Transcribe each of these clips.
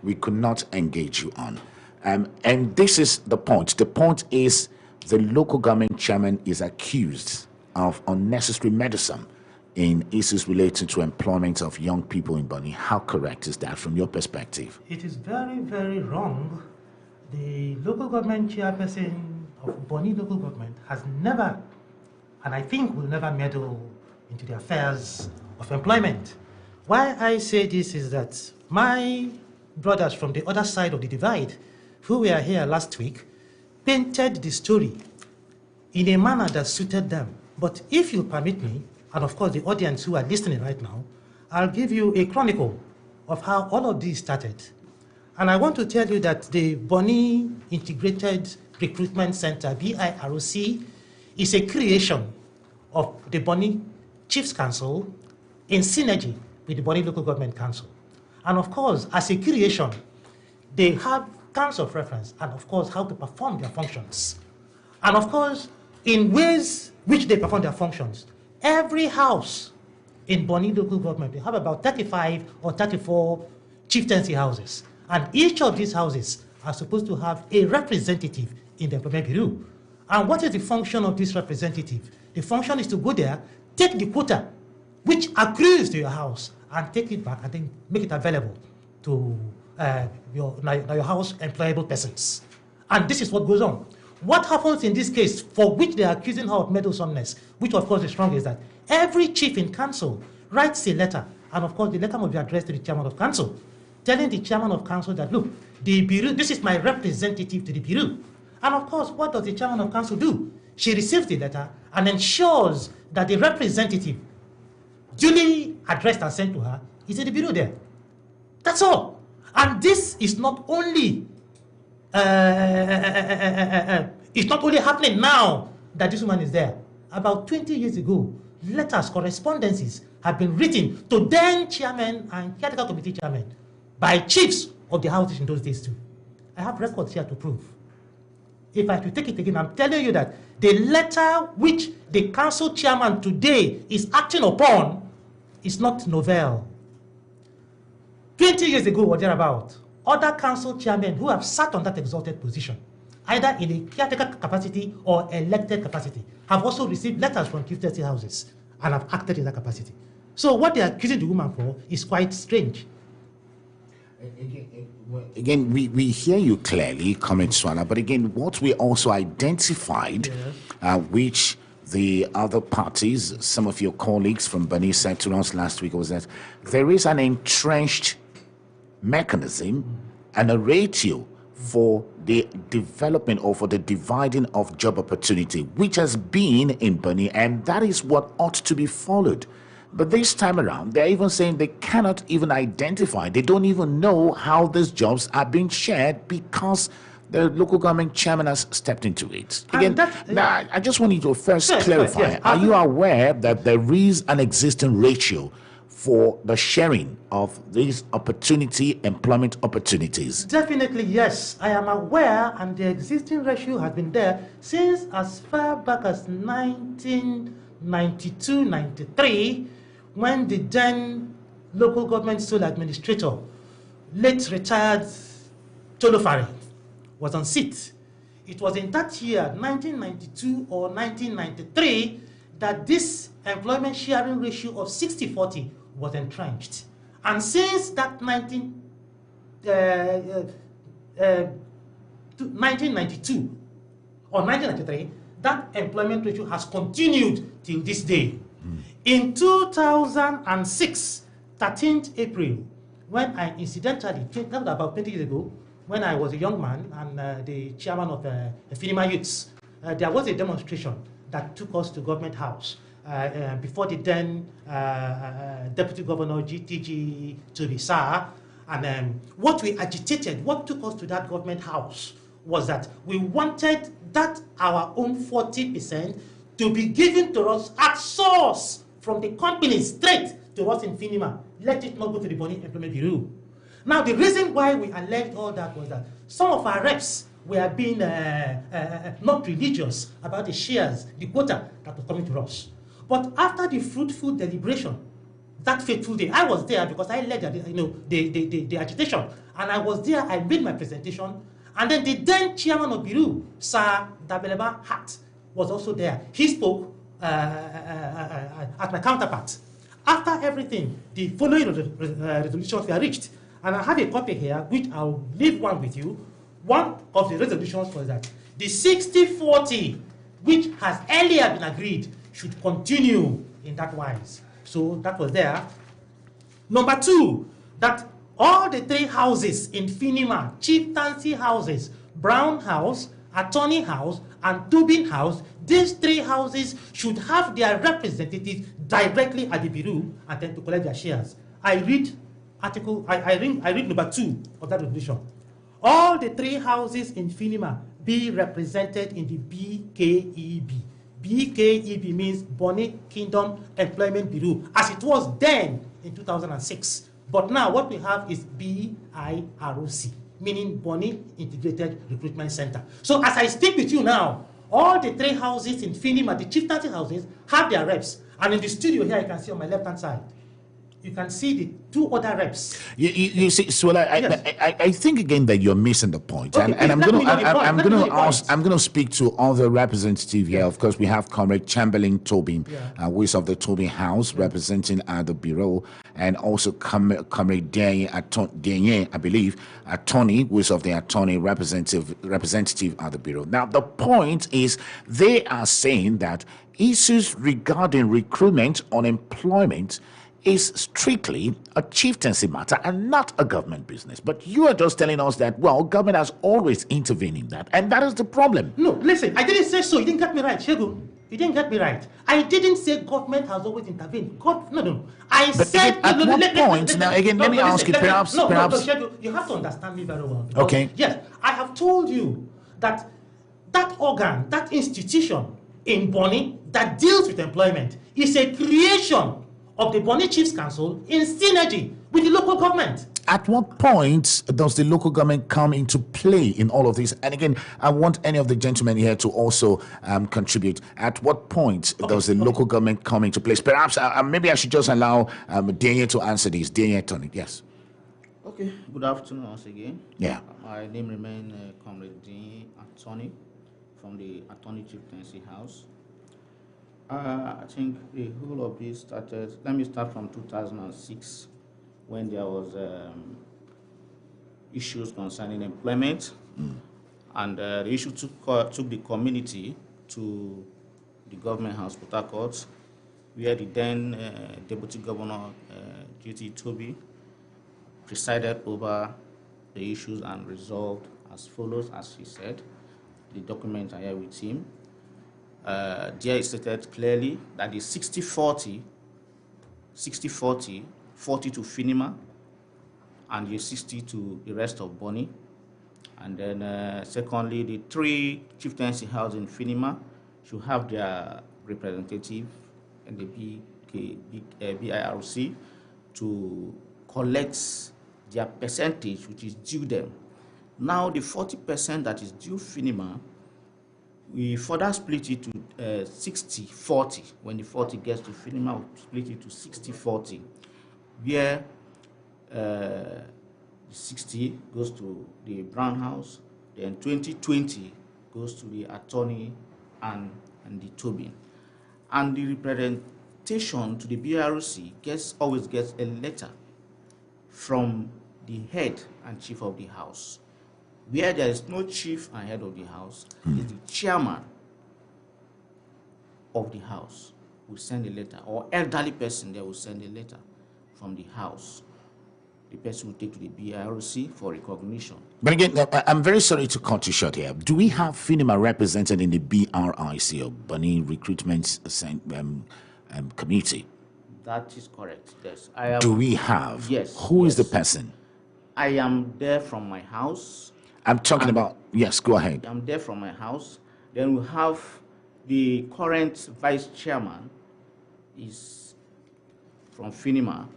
we could not engage you on. And this is the point. The point is the local government chairman is accused of unnecessary meddlesome in issues relating to employment of young people in Bonny. How correct is that from your perspective? It is very, very wrong. The local government chairperson of Bonny local government has never, and I think will never, meddle into the affairs of employment. Why I say this is that my brothers from the other side of the divide, who were here last week, painted the story in a manner that suited them. But if you permit me, and of course the audience who are listening right now, I'll give you a chronicle of how all of this started. And I want to tell you that the Bonny Integrated Recruitment Center, BIROC, is a creation of the Bonny Chiefs Council in synergy with the Bonny Local Government Council. And of course, as a creation, they have terms of reference and of course how to perform their functions. And of course, in ways which they perform their functions, every house in Bonny local government, they have about 35 or 34 chieftaincy houses. And each of these houses are supposed to have a representative in the employment bureau. And what is the function of this representative? The function is to go there, take the quota which accrues to your house, and take it back and then make it available to your house employable persons. And this is what goes on. What happens in this case, for which they are accusing her of meddlesomeness, which of course is wrong, is that every chief in council writes a letter, and of course the letter must be addressed to the chairman of council, telling the chairman of council that, look, the bureau, this is my representative to the bureau. And of course, what does the chairman of council do? She receives the letter and ensures that the representative duly addressed and sent to her is in the bureau there. That's all. And this is not only it's not only happening now that this woman is there. About 20 years ago, letters, correspondences have been written to then chairman and caretaker committee chairman by chiefs of the houses in those days too. I have records here to prove. If I have to take it again, I'm telling you that the letter which the council chairman today is acting upon is not novel. 20 years ago or thereabout, other council chairmen who have sat on that exalted position, either in a caretaker capacity or elected capacity, have also received letters from chieftaincy houses and have acted in that capacity. So what they are accusing the woman for is quite strange. Again, we hear you clearly, Comrade Swala, but again, what we also identified, which the other parties, some of your colleagues from Bonny said to us last week, was that there is an entrenched mechanism and a ratio for the development or for the dividing of job opportunity, which has been in Bonny, and that is what ought to be followed. But this time around, they're even saying they cannot even identify, they don't even know how these jobs are being shared because the local government chairman has stepped into it. Again, now, I just want you to first clarify, yes. Are you aware that there is an existing ratio for the sharing of these employment opportunities? Definitely, yes. I am aware, and the existing ratio has been there since as far back as 1992-93, when the then local government sole administrator, late retired Tolofari, was on seat. It was in that year, 1992 or 1993, that this employment sharing ratio of 60-40 was entrenched. And since that 1992 or 1993, that employment ratio has continued till this day. In 2006, 13th April, when I incidentally, that was about 20 years ago, when I was a young man and the chairman of Finima Youths, there was a demonstration that took us to Government House before the then Deputy Governor GTG Tobisa. And what we agitated, what took us to that Government House, was that we wanted that our own 40% to be given to us at source from the company straight to us in Finima. Let it not go to the Bonny Employment Bureau. Now, the reason why we alleged all that was that some of our reps were being not religious about the shares, the quota that was coming to us. But after the fruitful deliberation that fateful day. I was there because I led the agitation, and I was there. I made my presentation, and then the then chairman of Biru, Sir Dabeleba Hat, was also there. He spoke at my counterpart. After everything, the following resolutions were reached, and I have a copy here, which I'll leave one with you. One of the resolutions was that the 60-40, which has earlier been agreed, should continue in that wise. So that was there. Number two, that all the three houses in Finima, chieftaincy houses, Brown House, Attorney House, and Tobin House, these three houses should have their representatives directly at the Bureau and then to collect their shares. I read number 2 of that resolution. All the three houses in Finima be represented in the BKEB. BKEB means Bonny Kingdom Employment Bureau, as it was then in 2006. But now what we have is BIROC, meaning Bonny Integrated Recruitment Center. So as I speak with you now, all the three houses in Finima, the chieftaincy houses, have their reps. And in the studio here, you can see on my left-hand side, you can see the two other reps. You see, so I think again that you're missing the point, Okay, and I'm going to speak to other representative here. Of course, we have Comrade Chamberlain Tobin, who is of the Tobin House, representing the Bureau, and also Comrade Denye, I believe, attorney, who is of the attorney representative at the Bureau. Now, the point is, they are saying that issues regarding recruitment, unemployment, is strictly a chieftaincy matter and not a government business. But you are just telling us that, well, government has always intervened in that, and that is the problem. No, listen, I didn't say so. You didn't get me right, Shegu. You didn't get me right. I didn't say government has always intervened. No. I said... At what point, now again, let me ask you, perhaps... Shegu, you have to understand me very well. Because, okay. Yes, I have told you that that organ, that institution in Bonny that deals with employment is a creation of the Bonny Chiefs Council in synergy with the local government. At what point does the local government come into play in all of this? And again, I want any of the gentlemen here to also contribute. At what point does the local government come into place? Perhaps maybe I should just allow Denye to answer this. Denye, Tony, yes. Okay, good afternoon once again. Yeah. My name remains Comrade Denye Attorney from the Attorney Chieftaincy House. I think the whole of this started, let me start from 2006, when there was issues concerning employment, and the issue took the community to the government house, Port Harcourt, where the then Deputy Governor, G.T. Toby, presided over the issues and resolved as follows, as he said. The documents are here with him. There it stated clearly that the 60-40, 40 to Finima, and the 60 to the rest of Bonny. And then secondly, the three chieftaincy houses in Finima should have their representative in the BIRC to collect their percentage, which is due them. Now, the 40% that is due Finima, we further split it to 60-40. When the 40 gets to Finima, we split it to 60-40, where 60 goes to the Brown House, then 20-20 goes to the attorney and the Tobin. And the representation to the BRC always gets a letter from the head and chief of the house. Where there is no chief and head of the house, is the chairman of the house will send a letter, or elderly person there will send a letter from the house. The person will take to the BIRC for recognition. But again, I'm very sorry to cut you short here. Do we have Finima represented in the BRIC, or Bonny Recruitment Committee? That is correct, yes. Do we have? Yes. Who is the person? I am there from my house. I'm talking about, yes, go ahead. I'm there from my house. Then we have the current vice chairman is from Finima,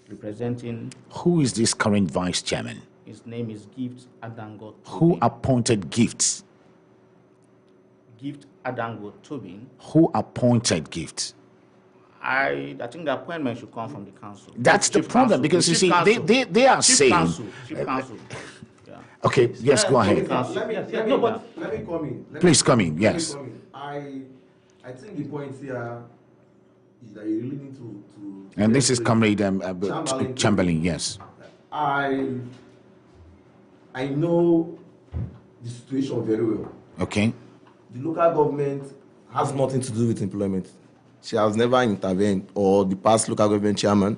representing... Who is this current vice chairman? His name is Gift Adango Tobin. Who appointed Gift? Gift Adango Tobin. Who appointed Gift? I think the appointment should come from the council. That's the problem, because you see, they are saying. Chief council. Yeah. Okay, yes, go ahead. Let me come in. Please come in, yes. I think the point here is that you really need to And this is Comrade Chamberlain, yes. I know the situation very well. Okay. The local government has nothing to do with employment. She has never intervened, or the past local government chairman.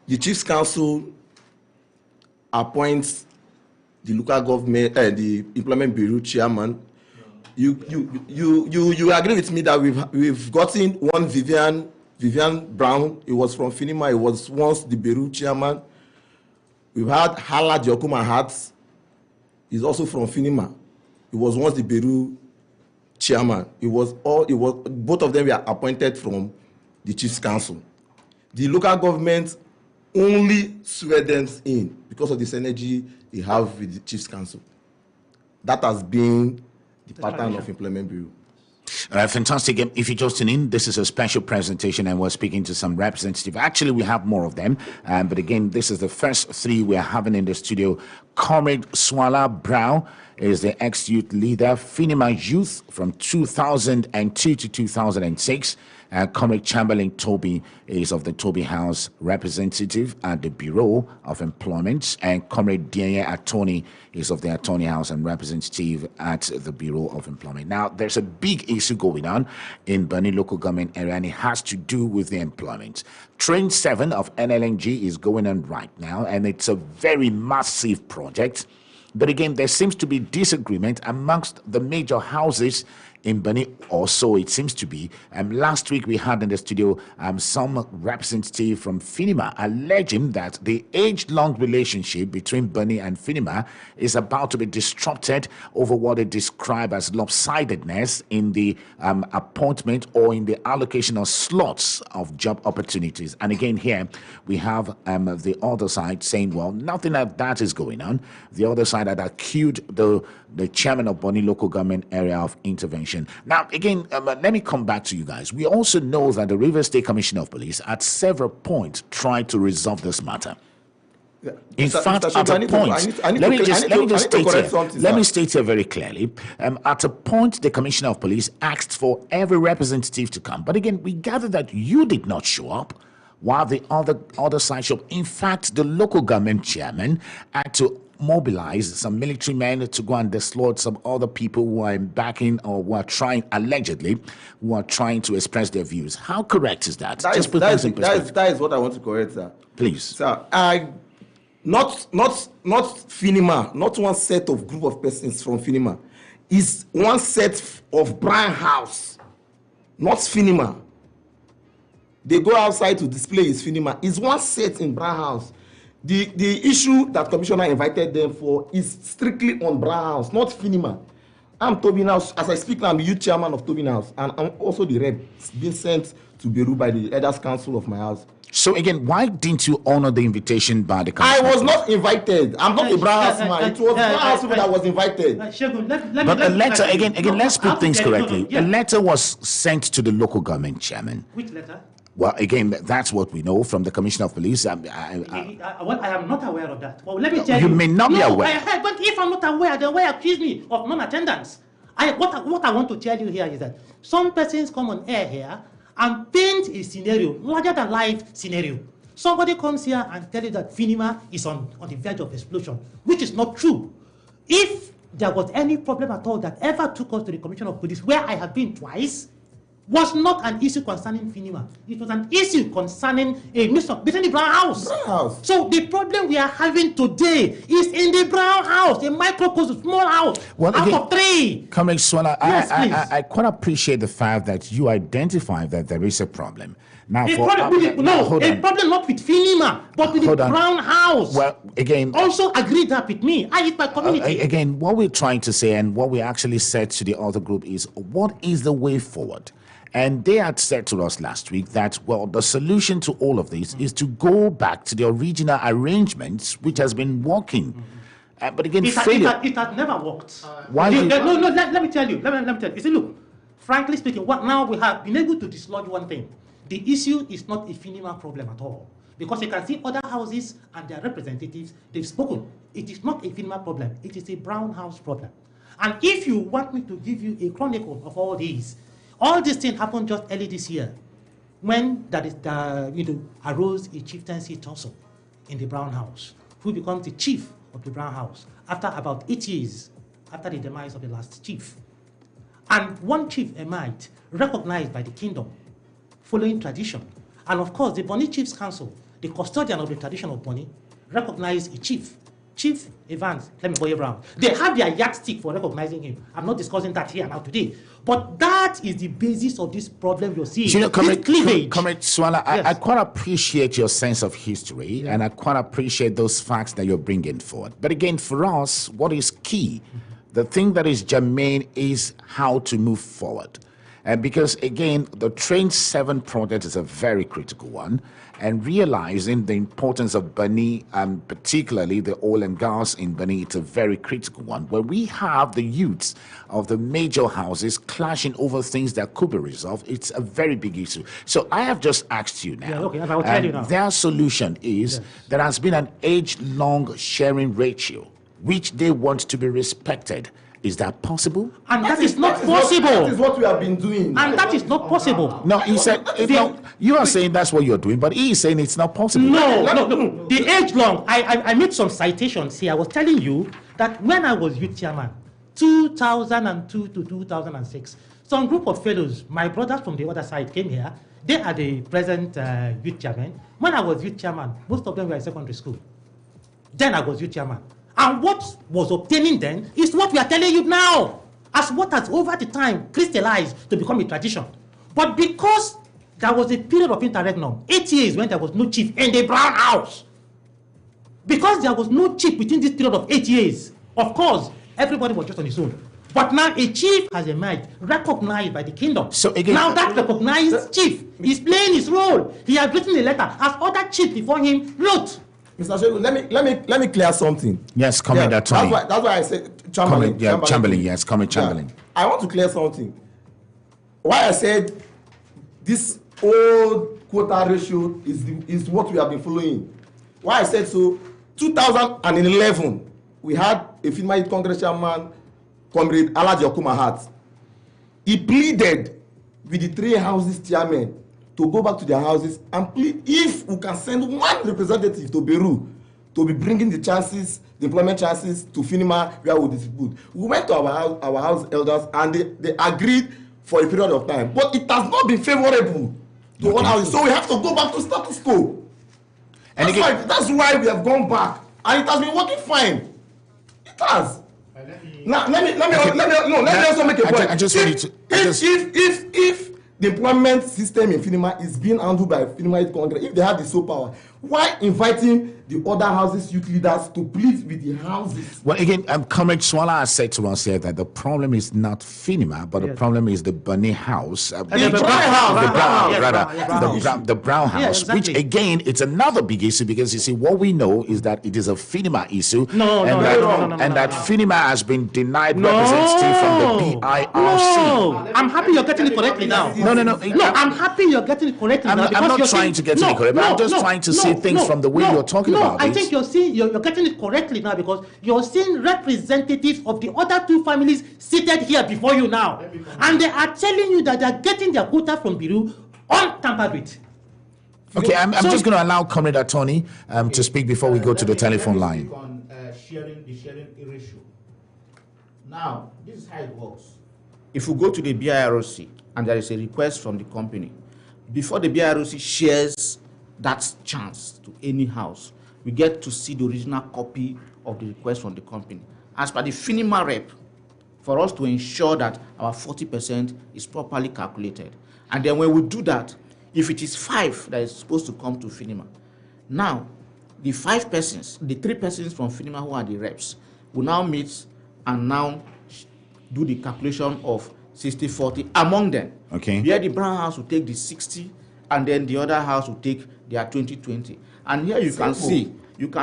The Chiefs Council appoints the local government, the Employment Bureau chairman. You agree with me that we've gotten one Vivian Brown. It was from Finima. It was once the Bureau chairman. We've had Hala Diokuma Hats. He's also from Finima. It was once the Bureau chairman. Both of them were appointed from the Chiefs Council. The local government only swear them in because of the synergy they have with the Chiefs Council. That has been the pattern of Employment Bureau. Fantastic. If you just tune in, this is a special presentation and we're speaking to some representatives. Actually, we have more of them. But again, this is the first three we're having in the studio. Comrade Swala Brown is the ex-youth leader, Finima Youth from 2002 to 2006. Comrade Chamberlain Toby is of the Toby House representative at the Bureau of Employment, and Comrade Dieye Attorney is of the Attorney House and representative at the Bureau of Employment. Now, there's a big issue going on in Bani local government area, and it has to do with the employment. Train 7 of NLNG is going on right now, and it's a very massive project. But again, there seems to be disagreement amongst the major houses in Bani, or so it seems to be. Last week we had in the studio some representative from Finima alleging that the age-long relationship between Bani and Finima is about to be disrupted over what they describe as lopsidedness in the appointment or in the allocation of slots of job opportunities. And again, here we have the other side saying, well, nothing like that is going on. The other side had accused the chairman of Bani local government area of intervention. Now, again, let me come back to you guys. We also know that the Rivers State Commissioner of Police at several points tried to resolve this matter. Yeah. In fact, at a point, let me state here very clearly. At a point, the Commissioner of Police asked for every representative to come. But again, we gather that you did not show up, while the other side showed up. In fact, the local government chairman had to mobilize some military men to go and dislodge some other people who are backing or who are trying, allegedly, who are trying to express their views. How correct is that? That is what I want to correct, sir. Please. Sir, not Finima, not one set of group of persons from Finima. It's one set of Brian House, not Finima. They go outside to display his Finima. It's one set in Brian House. The issue that Commissioner invited them for is strictly on Brian House, not Finima. I'm Tobin House. As I speak now, I'm the youth chairman of Tobin House, and I'm also the rep being sent to Beirut by the Elders Council of my house. So again, why didn't you honor the invitation by the Commissioner? I was not invited. I'm not a Brian House man. It was Brian House people that was invited. But a letter, again, let's put things correctly. A letter was sent to the local government chairman. Which letter? Well, again, that's what we know from the Commissioner of Police. I am not aware of that. Well, let me tell you. You may not be aware. But if I'm not aware, then why accuse me of non-attendance? What I want to tell you here is that some persons come on air here and paint a scenario, larger than life scenario. Somebody comes here and tells you that Finima is on the verge of explosion, which is not true. If there was any problem at all that ever took us to the Commissioner of Police, where I have been twice, was not an issue concerning Finima. It was an issue concerning a mission between the Brown House. So the problem we are having today is in the Brown House, a microcosm, small house, out of 3. Comrade Swala, yes, I quite appreciate the fact that you identify that there is a problem. Now, a problem not with Finima, but with the Brown House. Well, again, also agreed that with me. I hit my community. Again, what we're trying to say and what we actually said to the other group is, what is the way forward? And they had said to us last week that, well, the solution to all of this is to go back to the original arrangements, which has been working. But again, it has never worked. Why? No, let me tell you. Let me tell you. You see, look, frankly speaking, what now we have been able to dislodge one thing. The issue is not a FINIMA problem at all. Because you can see other houses and their representatives, they've spoken. It is not a FINIMA problem, it is a Brown House problem. And if you want me to give you a chronicle of all these things happened just early this year when arose a chieftaincy tussle in the Brown House, who becomes the chief of the Brown House after about 8 years after the demise of the last chief. And one chief emerged, recognized by the kingdom, following tradition. And of course, the Bonny Chiefs Council, the custodian of the tradition of Bonny, recognized a chief, Chief Evans Clement Brown. They have their yardstick for recognizing him. I'm not discussing that here now today. But that is the basis of this problem you're seeing. You know, Comrade Swallow, Yes. I quite appreciate your sense of history, and I quite appreciate those facts that you're bringing forward. But again, for us, what is key, the thing that is germane is how to move forward. And because, again, the Train 7 project is a very critical one, and realizing the importance of Bonny, and particularly the oil and gas in Bonny, it's a very critical one, where we have the youths of the major houses clashing over things that could be resolved. It's a very big issue. So I have just asked you now. Yeah, okay, and I'll tell you now. Their solution is there has been an age-long sharing ratio, which they want to be respected. Is that possible? And that is not possible. That is what we have been doing. And that is not possible. No, he said, no, you are saying that's what you're doing, but he is saying it's not possible. No. The age long, I made some citations here. I was telling you that when I was youth chairman, 2002 to 2006, some group of fellows, my brothers from the other side came here. They are the present youth chairman. When I was youth chairman, most of them were in secondary school. Then I was youth chairman. And what was obtaining then is what we are telling you now, as what has over the time crystallized to become a tradition. But because there was a period of interregnum, 8 years when there was no chief in the Brown House, because there was no chief within this period of 8 years, of course, everybody was just on his own. But now a chief has emerged, recognized by the kingdom. So again, now that recognized chief is playing his role. He has written a letter, as other chiefs before him wrote. Mr. Shegu, let me clear something. Yes, Comrade Attorney. That's why I said Chamberlain. Chamberlain, yes, Comrade Chamberlain. Yeah. I want to clear something. Why I said this old quota ratio is what we have been following. Why I said so, 2011, we had a FINIMA Congress chairman, Comrade Alhaji Okumahat. He pleaded with the three houses chairmen to go back to their houses and plead if we can send one representative to Beru to be bringing the employment chances to FINIMA where we distribute. We went to our house elders and they agreed for a period of time. But it has not been favorable to one house. So we have to go back to status quo. And that's why we have gone back. And it has been working fine. It has. Now, let me also make a point. If the employment system in FINIMA is being handled by FINIMA Congress, if they have the sole power, why inviting the other houses youth leaders to plead with the houses? Well, again, Comrade Swallow has said to us here that the problem is not FINIMA, but the problem is the Bonny House. The Brown House, exactly. Which again, it's another big issue because you see, what we know is that it is a FINIMA issue. And that FINIMA has been denied representative from the PIRC. No, I'm happy you're getting it correctly now. No, I'm happy you're getting it correctly now. I'm not trying to get it correct, but I'm just trying to see things from the way you're talking about it. I think you're getting it correctly now because you're seeing representatives of the other two families seated here before you now. And they are telling you that they're getting their quota from Biru untampered with. Okay, I'm just going to allow Comrade Attorney to speak before we go to the telephone line. On the sharing ratio. Now, this is how it works. If we go to the BIROC and there is a request from the company, before the BIROC shares that chance to any house, we get to see the original copy of the request from the company. As per the FINIMA rep, for us to ensure that our 40% is properly calculated. And then when we do that, if it is 5 that is supposed to come to FINIMA, now the 5 persons, the 3 persons from FINIMA who are the reps, will now meet and now do the calculation of 60-40 among them. Okay. Here the Brown House will take the 60, and then the other house will take their 20-20. And here you can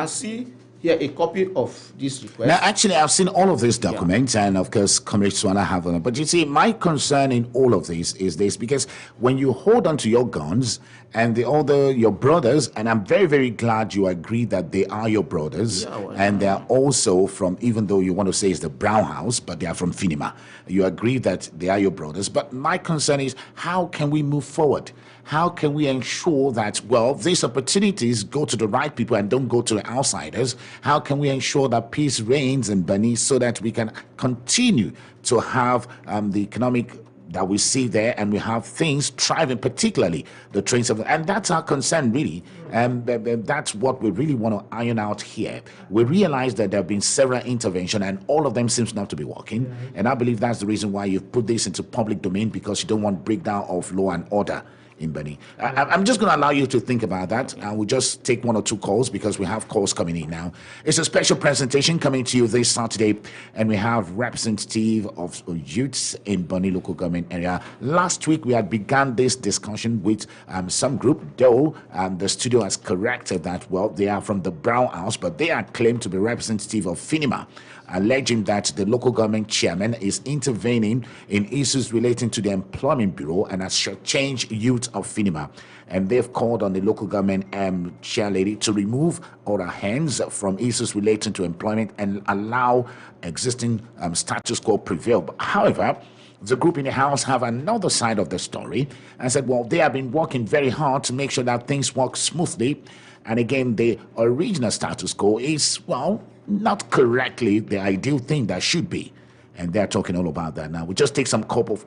see Yeah, a copy of this request. Now, actually, I've seen all of these documents, and of course, Comrade Swana have them. But you see, my concern in all of this is this, because when you hold on to your guns and your brothers, and I'm very, very glad you agree that they are your brothers, and they are also from, even though you want to say it's the Brown House, but they are from Finima. You agree that they are your brothers. But my concern is, how can we move forward? How can we ensure that, well, these opportunities go to the right people and don't go to the outsiders? How can we ensure that peace reigns in Benin so that we can continue to have the economic that we see there, and we have things thriving, particularly the trains of, and that's our concern really, and that's what we really want to iron out here. We realize that there have been several interventions and all of them seems not to be working, and I believe that's the reason why you've put this into public domain, because you don't want breakdown of law and order in Benin. I'm just going to allow you to think about that, and we'll just take one or two calls because we have calls coming in now. It's a special presentation coming to you this Saturday, and we have representative of youths in Benin local government area. Last week we had begun this discussion with some group, though the studio has corrected that, well, they are from the Brown House, but they are claimed to be representative of Finima, alleging that the local government chairman is intervening in issues relating to the Employment Bureau and has changed youth of Finima. And they've called on the local government chairlady to remove all her hands from issues relating to employment and allow existing status quo prevail. But, however, the group in the house have another side of the story and said, well, they have been working very hard to make sure that things work smoothly. And again, the original status quo is, well, not correctly the ideal thing that should be, and they're talking all about that now. We just take some couple of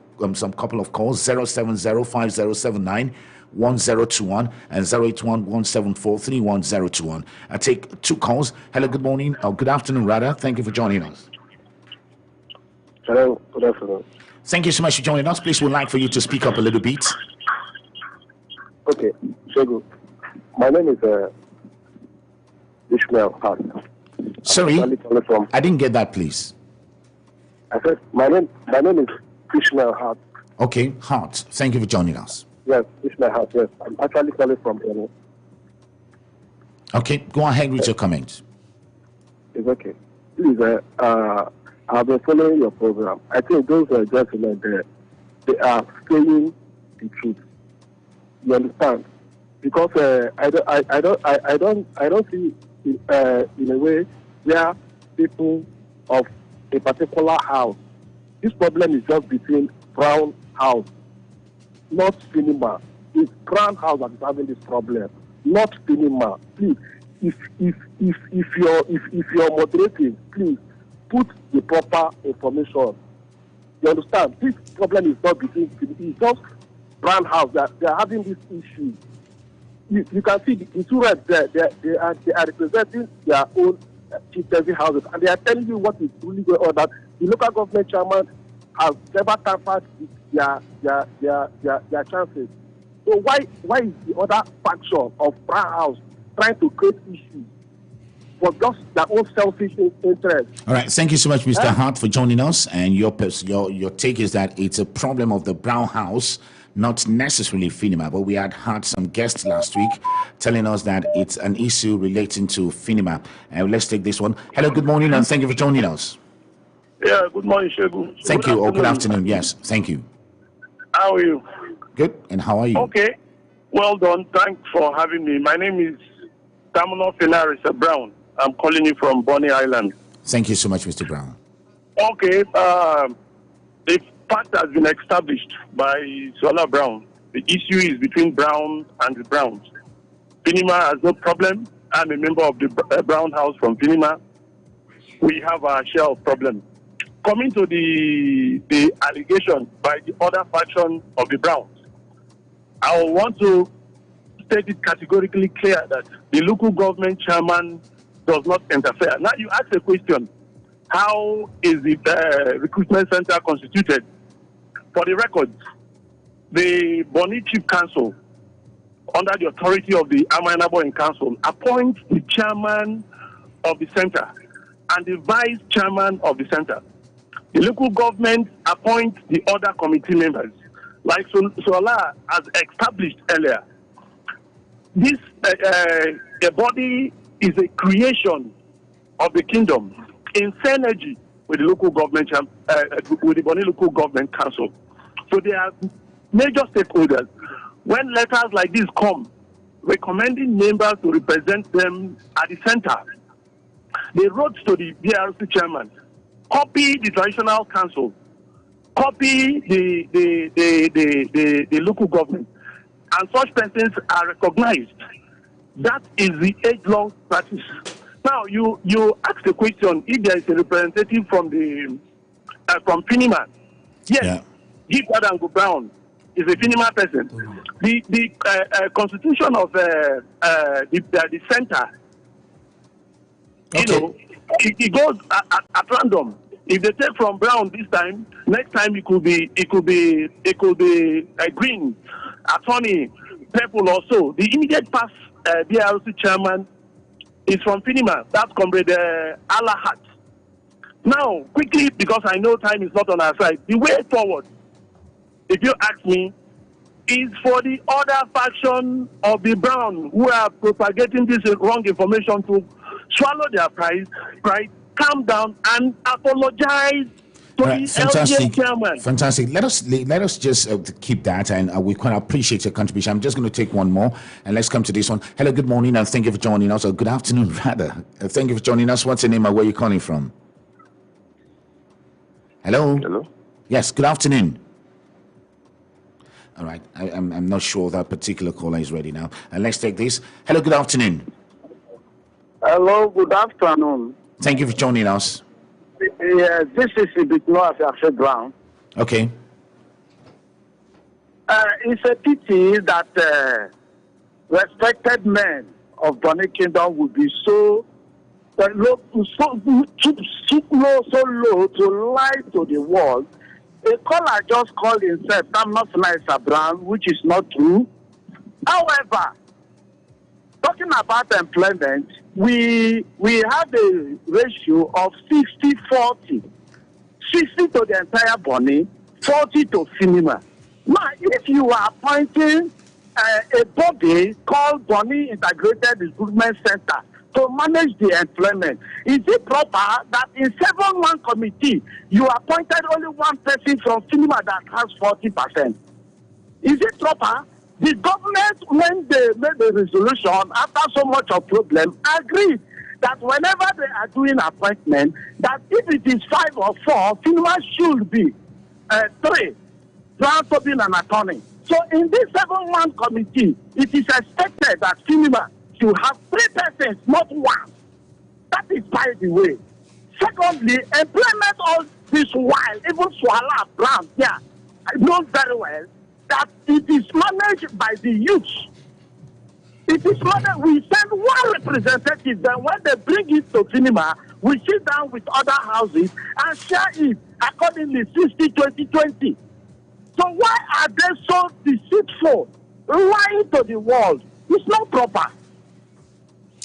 calls: 07050791021 and 08117431021. I take two calls. Hello, good morning, or good afternoon rather. Thank you for joining us. Hello, good afternoon. Thank you so much for joining us. Please, we'd like for you to speak up a little bit. Okay, so good. My name is Ishmael Hart. Sorry, I didn't get that, please. I said my name is Ishmael Hart. Okay, Hart. Thank you for joining us. Yes, Ishmael Hart. Yes, I'm actually calling from Benin. Okay, go ahead with your comments. It's okay. Please, I've been following your program. I think those gentlemen there, they are saying the truth. You understand? Because I don't see in a way where people of a particular house. This problem is just between Brown House, not Finima. It's Brown House that is having this problem, not Finima. Please, if you're moderating, please put the proper information. You understand? This problem is not between Finima. It's just Brown House that they are having this issue. You can see the two reps there. They are representing their own chieftaincy houses, and they are telling you what is really going on. That the local government chairman has never tampered with their chances. So why is the other faction of Brown House trying to create issues for just their own selfish interest? All right, thank you so much, Mr. Hart, for joining us. And your take is that it's a problem of the Brown House, not necessarily Finima, but we had some guests last week telling us that it's an issue relating to Finima. And let's take this one. Hello, good morning, and thank you for joining us. Yeah, good morning, Shegun. Thank you. Good afternoon. Yes, thank you. How are you? Good, and how are you? Okay, well done. Thanks for having me. My name is Tamuno Fenaris Brown. I'm calling you from Bonny Island. Thank you so much, Mr. Brown. Okay, the fact has been established by Sola Brown. The issue is between Brown and the Browns. Finima has no problem. I'm a member of the Brown House from Finima. We have our share of problems. Coming to the allegation by the other faction of the Browns, I want to state it categorically clear that the local government chairman does not interfere. Now you ask a question, how is the recruitment center constituted? For the record, the Bonny Chief Council, under the authority of the Amanabo Council, appoints the chairman of the center and the vice chairman of the center. The local government appoints the other committee members, like Sola has established earlier. This a body is a creation of the kingdom in synergy with the local government, with the Bonny Local Government Council. So they are major stakeholders. When letters like this come, recommending members to represent them at the center, they wrote to the BRC chairman, copy the traditional council, copy the local government, and such persons are recognized. That is the age-long practice. Now, you ask the question if there is a representative from the from FINIMA. Yes, Give and Go Brown is a FINIMA person. The constitution of the center, you know, it goes at random. If they take from Brown this time, next time it could be a green, attorney, purple or so. The immediate past BRC chairman is from FINIMA. That's Comrade Alahat. Now, quickly, because I know time is not on our side, the way forward, if you ask me, is for the other faction of the Brown who are propagating this wrong information to swallow their pride, calm down and apologize to the LGA chairman. Fantastic. Let us just keep that, and we quite appreciate your contribution. I'm just going to take one more, and let's come to this one. Hello, good morning, and thank you for joining us. Or good afternoon, rather. Thank you for joining us. What's your name and where are you calling from? Hello. Hello. Yes. Good afternoon. All right. I'm not sure that particular caller is ready now. And let's take this. Hello. Good afternoon. Hello. Good afternoon. Thank you for joining us. Yeah, this is Ibikno Afiafe Brown. Okay. It's a pity that respected men of Bonny Kingdom would be so low to lie to the world. A caller just called himself Tamnafina Brown, which is not true. However, talking about employment, we have a ratio of 60-40. 60 to the entire Bonny, 40 to FINIMA. Now, if you are appointing a body called Bonny Integrated Recruitment Center to manage the employment, is it proper that in 7-1 committee, you appointed only one person from FINIMA that has 40%? Is it proper? The government, when they made the resolution, after so much of problem, agreed that whenever they are doing appointment, that if it is 5 or 4, FINIMA should be 3, Brown, Tobin, and attorney. So in this 7-1 committee, it is expected that FINIMA should have 3 persons, not 1. That is by the way. Secondly, employment all this while, even Swala Brown, yeah, I know very well that it is managed by the youth. It is managed, we send one representative, then when they bring it to FINIMA, we sit down with other houses and share it accordingly 60-20-20. So why are they so deceitful, lying to the world? It's not proper.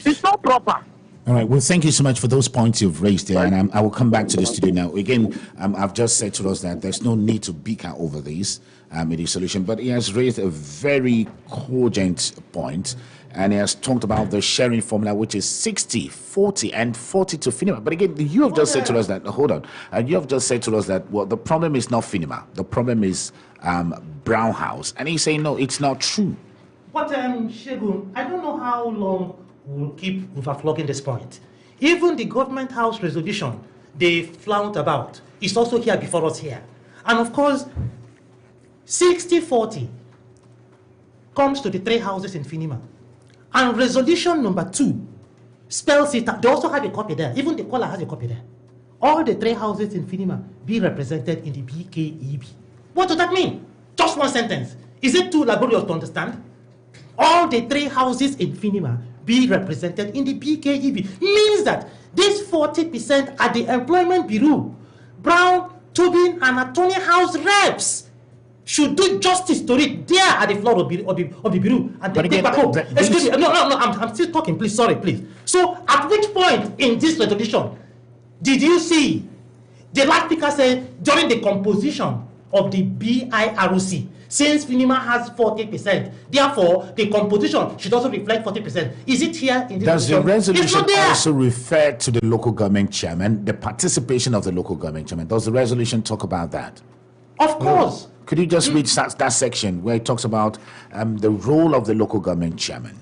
It's not proper. All right. Well, thank you so much for those points you've raised there, and I will come back to the studio now. Again, I've just said to us that there's no need to bicker over this in the solution, but he has raised a very cogent point, and he has talked about the sharing formula, which is 60, 40, and 40 to FINIMA. But again, you have just said to us that, hold on, you have just said to us that, well, the problem is not FINIMA, the problem is Brown House, and he's saying, no, it's not true. But, Shegun, I don't know how long we'll keep overflogging this point. Even the government house resolution they flout about is also here before us here. And of course, 60-40 comes to the 3 houses in FINIMA. And resolution number 2 spells it out. They also have a copy there. Even the caller has a copy there. All the 3 houses in FINIMA be represented in the BKEB. What does that mean? Just one sentence. Is it too laborious to understand? All the 3 houses in FINIMA be represented in the BKEB. Means that this 40% at the Employment Bureau, Brown, Tobin, and Attorney House reps should do justice to it there at the floor of the Bureau. And then take back home. Excuse me, no, I'm still talking, please, sorry, please. So, at which point in this resolution did you see the last speaker say during the composition of the BIROC since FINIMA has 40%. Therefore, the composition should also reflect 40%. Is it here in this Does the resolution? It's resolution not there. also refer to the local government chairman, the participation of the local government chairman? Does the resolution talk about that? Of course. Could you just read that section where it talks about the role of the local government chairman?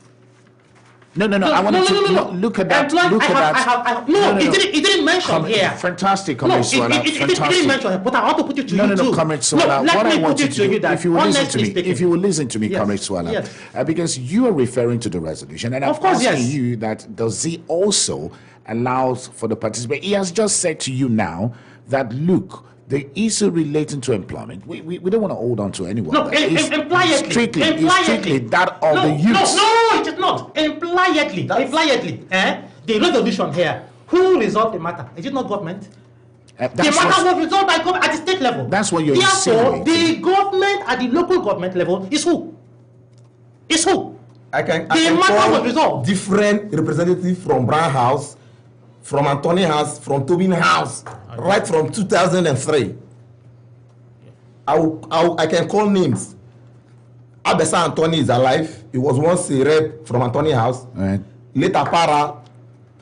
No. I wanted to look at that. Look at that. No, it didn't mention here. Fantastic, No, Comrade Suala. it didn't mention here, but I want to put it to you too. No, Comrade Suala. Let What I me want put you it to to do, you that if you will listen to me, honestly if you will listen to me, Yes. Comrade Suala, Yes. because you are referring to the resolution, and I'm Of course, asking yes. you that does he also allows for the participation? He has just said to you now that look, the issue relating to employment, we don't want to hold on to anyone. No, It's impliedly. strictly that of the youth. No, it is not. Impliedly. The resolution here, who resolved the matter? Is it not government? The That's matter what- was resolved by government at the state level. That's what you're Therefore, insinuating. the government at the local government level is who? Is who? I can matter call was resolved. different representatives from Brown House, from Anthony House, from Tobin House, right from 2003. I can call names. Abesa Anthony is alive. He was once a rep from Anthony House. Right. Later, Para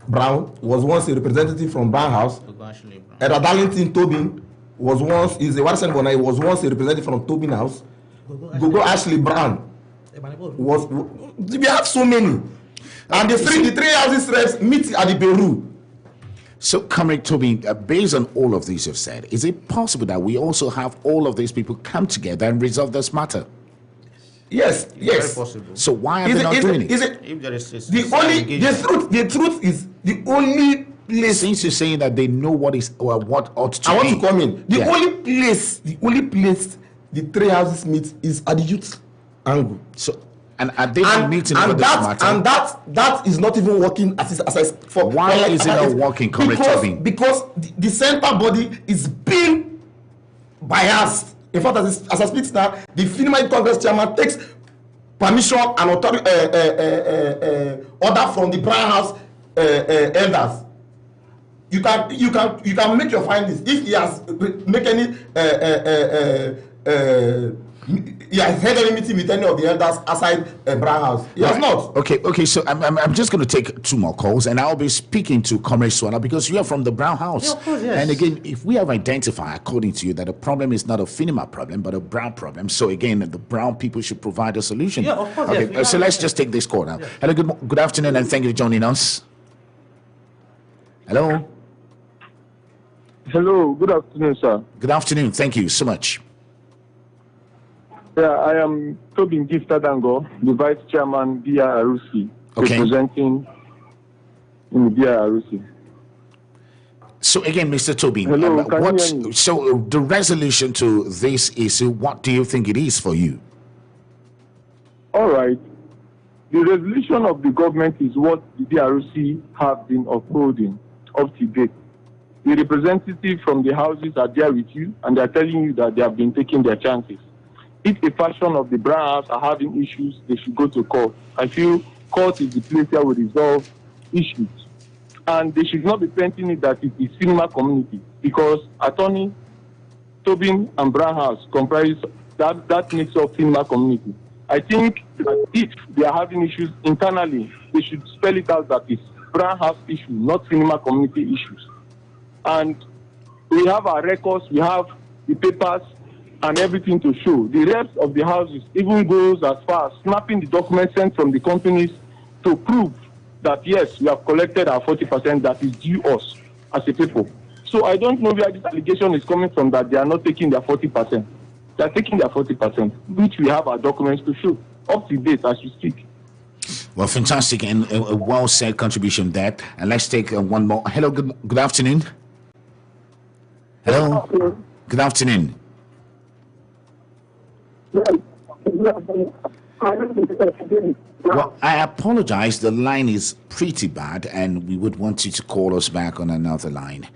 Brown was once a representative from Brown House. Ashley Brown. Edward Darlington Tobin was once he was once a representative from Tobin House. Gogo Ashley Brown was. We have so many, and the three houses reps meet at the Beru. So, Comrade Toby, based on all of these you've said, is it possible that we also have all of these people come together and resolve this matter? Yes. Very possible. So why are they not doing it? If there is The truth is the only place. Since you're saying that they know what ought to I want be. to come in. The Yeah. only place the three houses meet is at the youth angle. So, and are they not meeting over this matter? And that is not even working as for. Why is it not working, Comrade Tobin? Because the center body is being biased. In fact, as I speak now, the FINIMA Congress chairman takes permission and authority order from the Brown House elders. You can make your findings if he has make any he has held any meeting with any of the elders outside Brown House. He has not. Okay. So I'm just going to take two more calls, and I'll be speaking to Comrade Suala because you are from the Brown House. Yeah, of course, yes. And again, if we have identified, according to you, that the problem is not a FINIMA problem but a Brown problem, so again, the Brown people should provide a solution. Yeah, of course, Okay. yes, we So have- let's just take this call now. Hello. Good afternoon, and thank you for joining us. Hello. Hello, good afternoon, sir. Good afternoon. Thank you so much. Yeah, I am Tobin Giftadangor, the Vice Chairman, BIA Arusi, Okay. representing in BIA Arusi. So again, Mr. Tobin, Hello, can you hear me? so the resolution to this issue, what do you think it is for you? All right. The resolution of the government is what the BRC have been upholding up to date. The representatives from the houses are there with you, and they are telling you that they have been taking their chances. If a faction of the Brown House are having issues, they should go to court. I feel court is the place where we resolve issues. And they should not be painting it that it is FINIMA community, because Attorney Tobin and Brown House comprise that makes up FINIMA community. I think that if they are having issues internally, they should spell it out that it's Brown House issue, not FINIMA community issues. And we have our records, we have the papers and everything to show. The reps of the houses even goes as far as snapping the documents sent from the companies to prove that yes, we have collected our 40% that is due us as a people. So I don't know where this allegation is coming from that they are not taking their 40%. They are taking their 40%, which we have our documents to show up to date as we speak. Well, fantastic and a well-said contribution there. And let's take one more. Hello, good afternoon. Hello, good afternoon. Well, I apologize. The line is pretty bad, and we would want you to call us back on another line.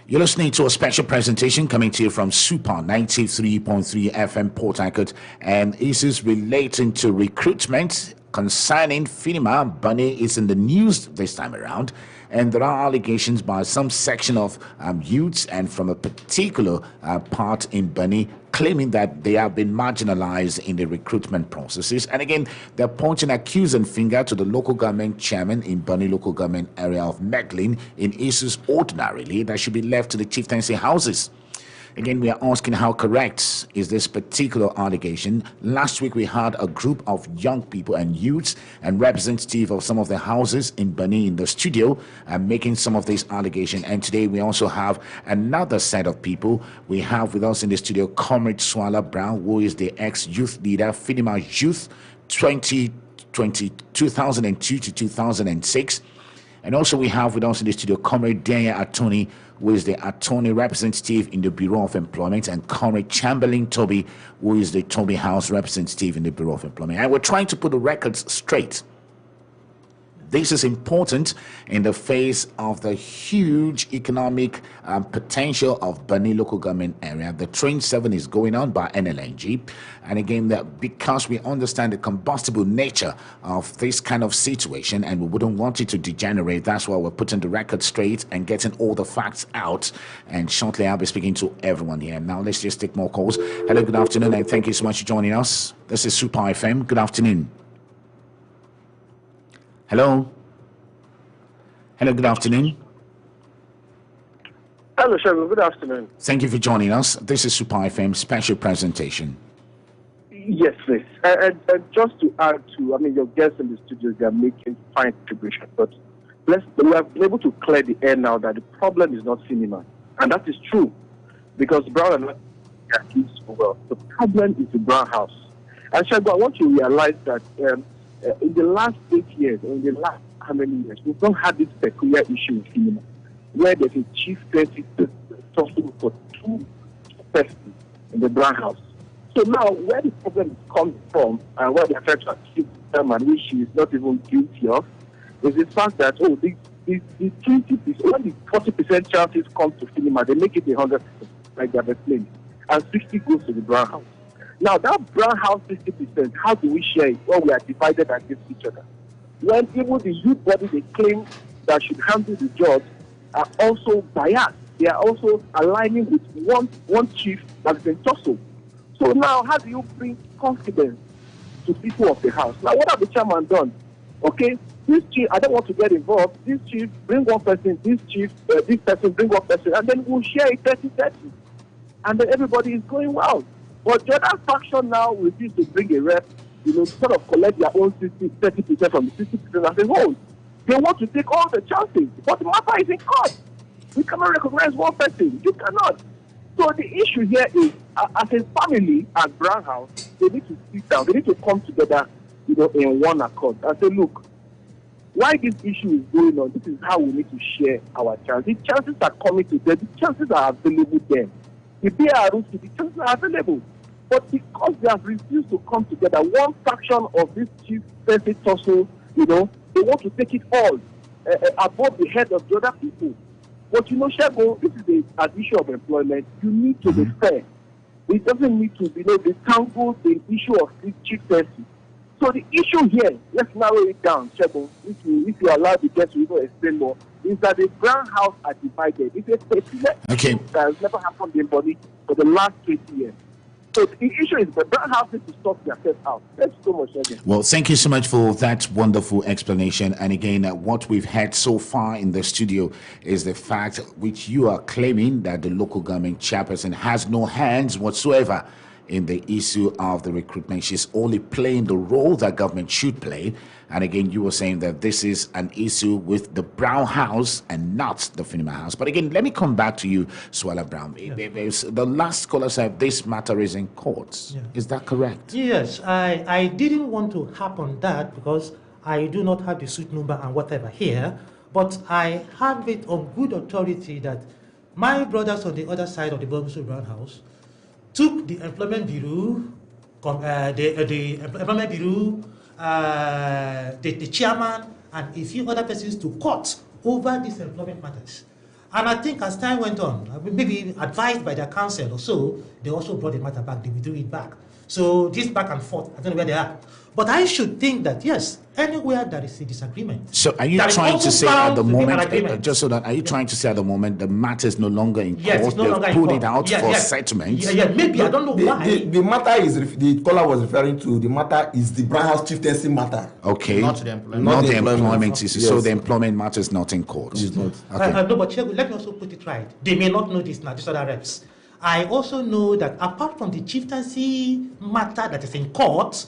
You're listening to a special presentation coming to you from Super 93.3 FM Port Harcourt, and issues relating to recruitment concerning FINIMA. Bunny is in the news this time around, and there are allegations by some section of youths and from a particular part in Bunny claiming that they have been marginalized in the recruitment processes. And again, they're pointing accusing finger to the local government chairman in Bonny local government area of Meglin in issues ordinarily that should be left to the chieftaincy houses. Again, we are asking how correct is this particular allegation. Last week, we had a group of young people and youths and representative of some of the houses in Bonny in the studio making some of these allegations. And today, we also have another set of people. We have with us in the studio Comrade Swala Brown, who is the ex-youth leader, Finima Youth 2002 to 2006. And also we have with us in the studio Comrade Daya Attorney, who is the attorney representative in the Bureau of Employment, and Comrade Chamberlain Toby, who is the Toby House representative in the Bureau of Employment. And we're trying to put the records straight. This is important in the face of the huge economic potential of Bonny local government area. The Train 7 is going on by NLNG. And again, that because we understand the combustible nature of this kind of situation and we wouldn't want it to degenerate, that's why we're putting the record straight and getting all the facts out. And shortly, I'll be speaking to everyone here. Now, let's just take more calls. Hello, good afternoon, and thank you so much for joining us. This is Super FM. Good afternoon. Hello. Hello, good afternoon. Hello, Shegun. Good afternoon. Thank you for joining us. This is Super FM special presentation. Yes, please. And just to add to, your guests in the studio, they are making fine contribution. But we have been able to clear the air now that the problem is not Finima. And that is true. Because Brown and I are accused well. The problem is the Brown House. And Shegun, I want you to realize that in the last 8 years, or in the last how many years, we've not had this peculiar issue in Finima, where there's a chief talking for two persons in the Brown House. So now, where the problem comes from, and where they are trying to accuse them, and which she is not even guilty of, is the fact that, the 20%, when the 40% chances come to Finima, they make it 100%, like they have explained, and 60 goes to the Brown House. Now, that Brown House 60%, how do we share it when we are divided against each other? When even the youth body they claim that should handle the jobs are also biased. They are also aligning with one chief that's been tussle. So now, how do you bring confidence to people of the house? Now, what have the chairman done? Okay, this chief, I don't want to get involved. This chief, bring one person. This chief, this person, bring one person. And then we'll share it 30-30. And then everybody is going well. But the other faction now refuse to bring a rep, sort of collect their own 30% from the 60% as a whole. They want to take all the chances. But the matter is in court. We cannot recognize one person. You cannot. So the issue here is, as a family at Brown House, they need to sit down. They need to come together, in one accord and say, look, why this issue is going on, this is how we need to share our chances. The chances are coming to them. The chances are available there. The BRC, the chances are available. But because they have refused to come together, one faction of this chief person tussle, they want to take it all above the head of the other people. But Shegun, this is an issue of employment. You need to be fair. It doesn't need to be, the tangle the issue of this chief person. So the issue here, let's narrow it down, Shegun, if you allow the guests to even explain more, is that the Brown House are divided. It's a that has never happened in Bonny for the last 20 years. So the issue is the Brown House needs to sort themselves out. Thanks so much, again. Well, thank you so much for that wonderful explanation. And again, what we've had so far in the studio is the fact which you are claiming that the local government chairperson has no hands whatsoever in the issue of the recruitment. She's only playing the role that government should play. And again, you were saying that this is an issue with the Brown House and not the Finima House. But again, let me come back to you, Swala Brown. Yeah. The last caller said this matter is in courts. Yeah. Is that correct? Yes, I didn't want to harp that because I do not have the suit number and whatever here. But I have it on good authority that my brothers on the other side of the Brown House took the Employment Bureau, the Employment Bureau, the chairman, and a few other persons to court over these employment matters. And I think as time went on, maybe advised by their counsel or so, they also brought the matter back, they withdrew it back. So this back and forth, I don't know where they are. But I should think that, yes, anywhere there is a disagreement. So are you there is trying also to say at bound the to be an moment, agreement. just so that, are you trying to say at the moment the matter is no longer in Yes, court, it's no they've longer in put court. it out Yeah, for yeah. settlement? Yeah, maybe, I don't know why. The matter is, the caller was referring to, the matter is the Brown House chieftaincy matter. Okay. Not the employment. Not the Not the employment. employment issue. So Yes. the employment matter is not in court. It's not. Okay. No, but Chego, let me also put it right. They may not know this now, these other reps. I also know that apart from the chieftaincy matter that is in court,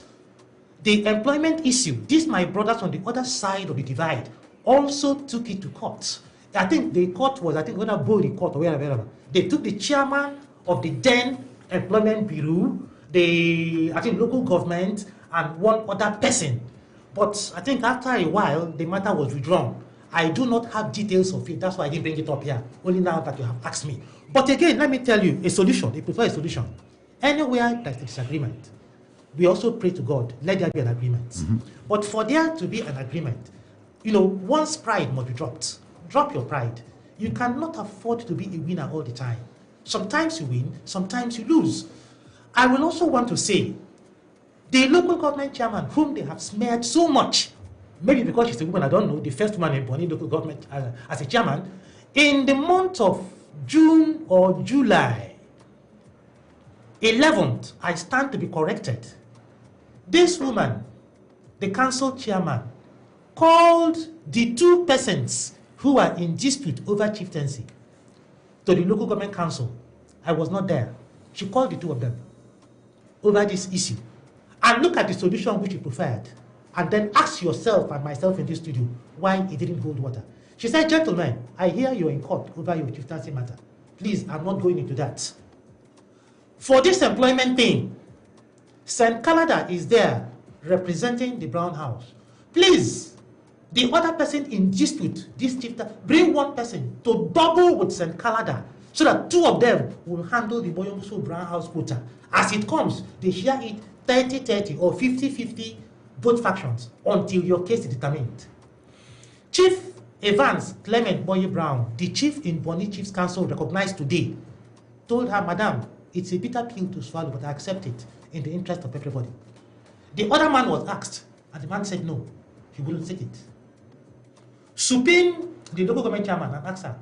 the employment issue, these my brothers on the other side of the divide also took it to court. I think the court was, whether Bori court or wherever. They took the chairman of the then employment bureau, local government, and one other person. But I think after a while, the matter was withdrawn. I do not have details of it. That's why I didn't bring it up here. Only now that you have asked me. But again, let me tell you, a solution, they prefer a solution. Anywhere there's a disagreement, we also pray to God, let there be an agreement. But for there to be an agreement, one's pride must be dropped. Drop your pride. You cannot afford to be a winner all the time. Sometimes you win, sometimes you lose. I will also want to say, the local government chairman, whom they have smeared so much, maybe because she's a woman, I don't know, the first woman in Bonny local government as a chairman, in the month of June or July 11th, I stand to be corrected. This woman, the council chairman, called the two persons who are in dispute over chieftaincy to the local government council. I was not there. She called the two of them over this issue. And look at the solution which she preferred. And then ask yourself and myself in this studio why it didn't hold water. She said, gentlemen, I hear you're in court over your chieftaincy matter. Please, I'm not going into that. For this employment thing, St. Canada is there representing the Brown House. Please, the other person in dispute, this chieftain, bring one person to double with St. Canada so that two of them will handle the Boyomuso Brown House quota. As it comes, they share it 30-30 or 50-50, both factions, until your case is determined. Chief Evans Clement Boye Brown, the chief in Bonny Chiefs Council recognized today, told her, Madam, it's a bitter pill to swallow, but I accept it in the interest of everybody. The other man was asked, and the man said no, he wouldn't take it. Supin, the local government chairman, and asked her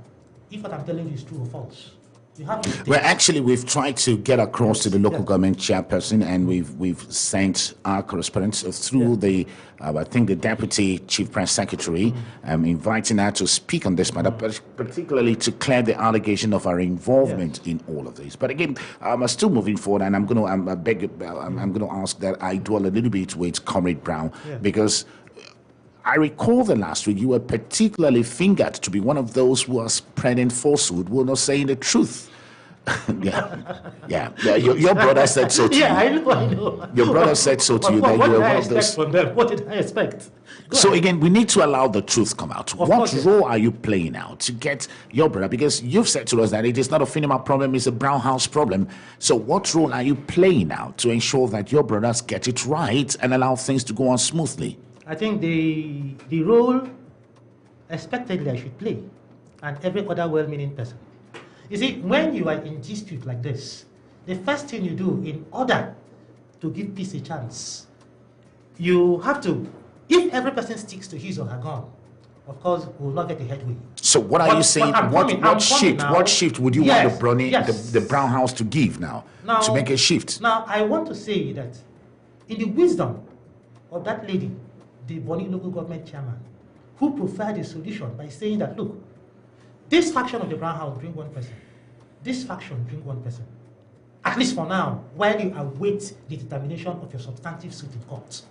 if what I'm telling you is true or false. You have to Well, actually, we've tried to get across to the local government chairperson, and we've sent our correspondence through the, I think, the deputy chief press secretary, inviting her to speak on this matter, particularly to clear the allegation of our involvement in all of this. But again, I'm still moving forward, and I'm going to ask that I dwell a little bit with Comrade Brown, because I recall that last week you were particularly fingered to be one of those who are spreading falsehood, who are not saying the truth. Your brother said so to you. I know. Your brother said so to you that What you were did I one of expect those. from them? What did I expect? So again, we need to allow the truth come out. What course, role are you playing now to get your brother? Because you've said to us that it is not a FINIMA problem, it's a Brown House problem. So what role are you playing now to ensure that your brothers get it right and allow things to go on smoothly? I think the role expectedly I should play, and every other well-meaning person. You see, when you are in dispute like this, the first thing you do in order to give peace a chance, you have to, if every person sticks to his or her gun, of course, we will not get a headway. So what are you saying? What shift would you want the Brown House to give now to make a shift? Now, I want to say that in the wisdom of that lady, the Bonny local government chairman, who preferred a solution by saying that, look, this faction of the Brown House bring one person, this faction bring one person, at least for now, while you await the determination of your substantive suit in court,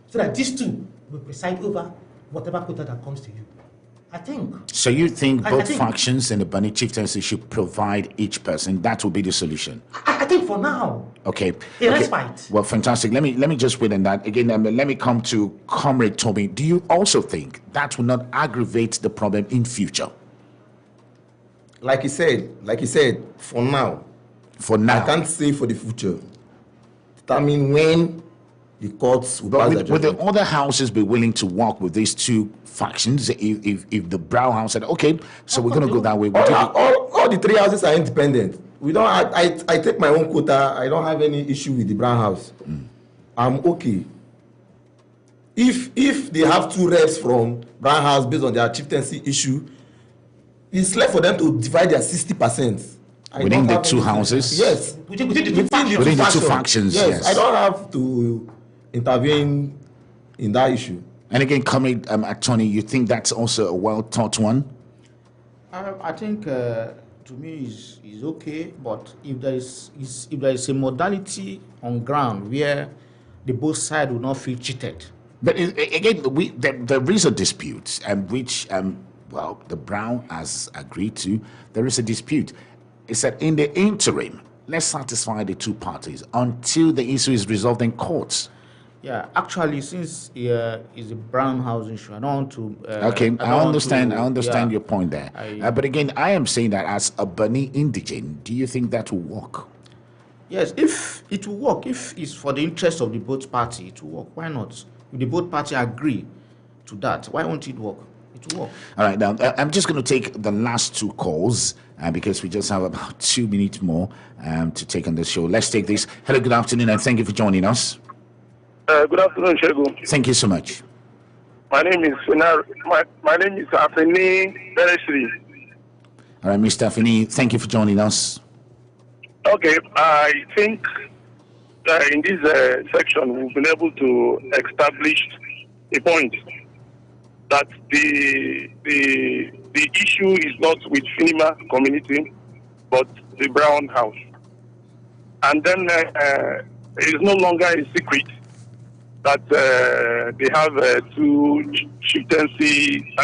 so that these two will preside over whatever quota that comes to you. I think. So you think both factions in the Bonny chieftaincy should provide each person? That will be the solution. I think for now. Okay. A respite. Well, fantastic. Let me just wait on that again. Let me come to Comrade Toby. Do you also think that will not aggravate the problem in future? Like he said, for now. For now. I can't say for the future. Determine when the courts will pass their Would the judgment. other houses be willing to work with these two factions if the Brown House said, okay, so we're going to go that way? All the three houses are independent. we don't. I take my own quota. I don't have any issue with the Brown House. I'm okay. If they have 2 reps from Brown House based on their chieftaincy issue, it's left for them to divide their 60%. Within the 2 houses? Yes. Within the two factions. Within the 2 factions, yes. I don't have to intervene in that issue. And again, coming, Attorney, you think that's also a well-thought one? I think to me is okay, but if there is a modality on ground where the both sides will not feel cheated. But again, there is a dispute, which well, the Brown has agreed to. There is a dispute. It's that in the interim, let's satisfy the 2 parties until the issue is resolved in courts. Yeah, actually, since it's a Brown House issue, I don't want to. Okay, I understand yeah, your point there. But again, I am saying that as a Bani indigene, do you think that will work? Yes, if it will work, if it's for the interest of the both party, it will work. Why not? If the both party agree to that, why won't it work? It will work. All right, now I'm just going to take the last 2 calls because we just have about 2 minutes more to take on the show. Let's take this. Hello, good afternoon, and thank you for joining us. Good afternoon, Shegun. Thank you so much. My name is Afeni Beresri. All right, Mr. Afeni, thank you for joining us. Okay, I think in this section we've been able to establish a point that the issue is not with FINIMA community, but the Brown House. And then it is no longer a secret that they have 2 chieftaincy,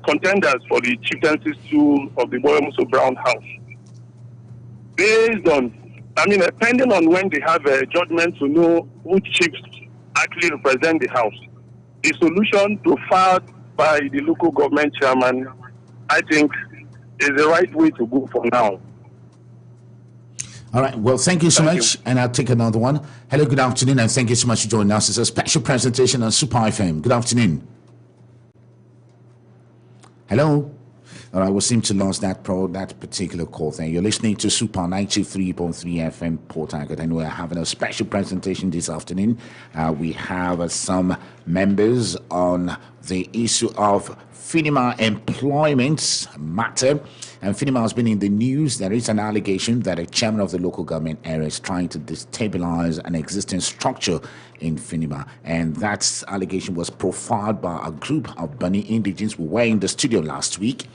contenders for the chieftaincy stool of the Boyamuso Brown House. Based on, depending on when they have a judgment to know which chiefs actually represent the house, the solution profiled by the local government chairman, I think, is the right way to go for now. All right. Well, thank you so much. And I'll take another one. Hello, good afternoon, and thank you so much for joining us. It's a special presentation on Super FM. Good afternoon. Hello. All right, we seem to lose that particular call there. You're listening to Super 93.3 FM Port Harcourt, and we're having a special presentation this afternoon. We have some members on the issue of FINIMA employment matter. And FINIMA has been in the news. There is an allegation that a chairman of the local government area is trying to destabilize an existing structure in FINIMA. And that allegation was profiled by a group of Bani indigenes who were in the studio last week,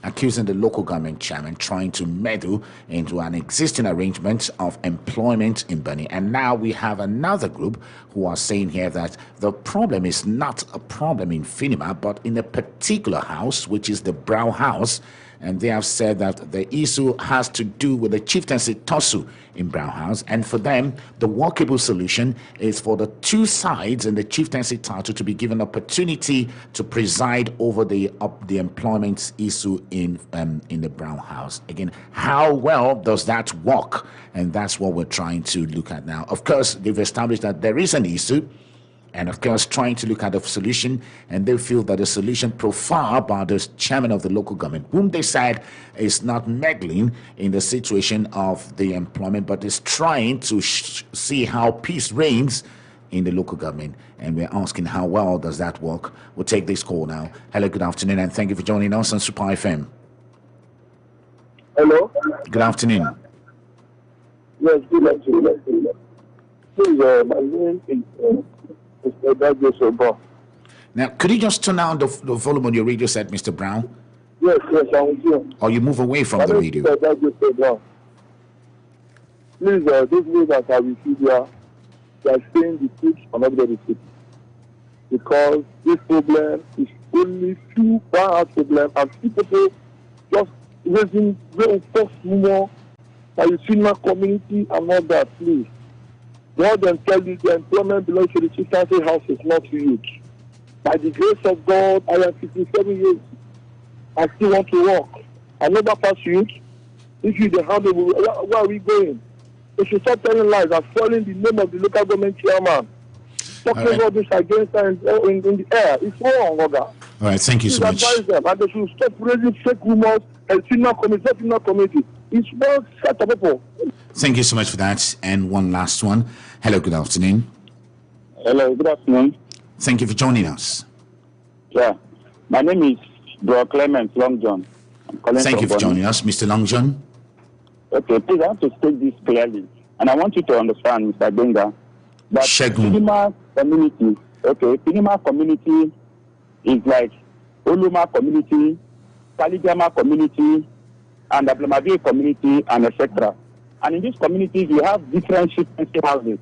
accusing the local government chairman trying to meddle into an existing arrangement of employment in Bani. And now we have another group who are saying here that the problem is not a problem in FINIMA, but in a particular house, which is the Brown House. And they have said that the issue has to do with the chieftaincy tussle in Brown House. And for them, the workable solution is for the 2 sides in the chieftaincy title to be given opportunity to preside over the employment issue in the Brown House. Again, how well does that work? And that's what we're trying to look at now. Of course, they've established that there is an issue, and of course trying to look at a solution, and they feel that the solution profiled by the chairman of the local government, whom they said is not meddling in the situation of the employment, but is trying to see how peace reigns in the local government. And we're asking how well does that work. We'll take this call now. Hello, good afternoon, and thank you for joining us on Super FM. Hello? Good afternoon. Yes, good afternoon. Please, my name is Mr. Dagosoba. Now, could you just turn down the volume on your radio set, Mr. Brown? Yes, I'm with you. Or you move away from the radio? Mr. Dagosoba. Please, those ways that are with you there, they are saying the truth or not the truth. Because this problem is only few bad problem, and few people just raising very false rumor that the FINIMA community and all that, please. God then tell you the employment belongs to the chieftaincy house is not huge. By the grace of God, I am 57 years. I still want to work. I never pass youth. If you the handle, where are we going? They should stop telling lies and spoiling the name of the local government chairman. Talking about this against in the air. It's wrong, Oga. All right, thank you so much. Advise them, and they should stop raising fake rumors and FINIMA committee. It's well set up for. Thank you so much for that. And one last one. Hello, good afternoon. Hello, good afternoon. Thank you for joining us. Yeah, my name is Bro Clement Long John. I'm calling Thank you for Bonny. joining us, Mr. Long John. Okay, please, I want to state this clearly. And I want you to understand, Mr. Benga, that Shegun. Finima community, Finima community is like Oluma community, Kaligama community, and Ablamabie community, and etc. And in these communities, you have different chieftaincy houses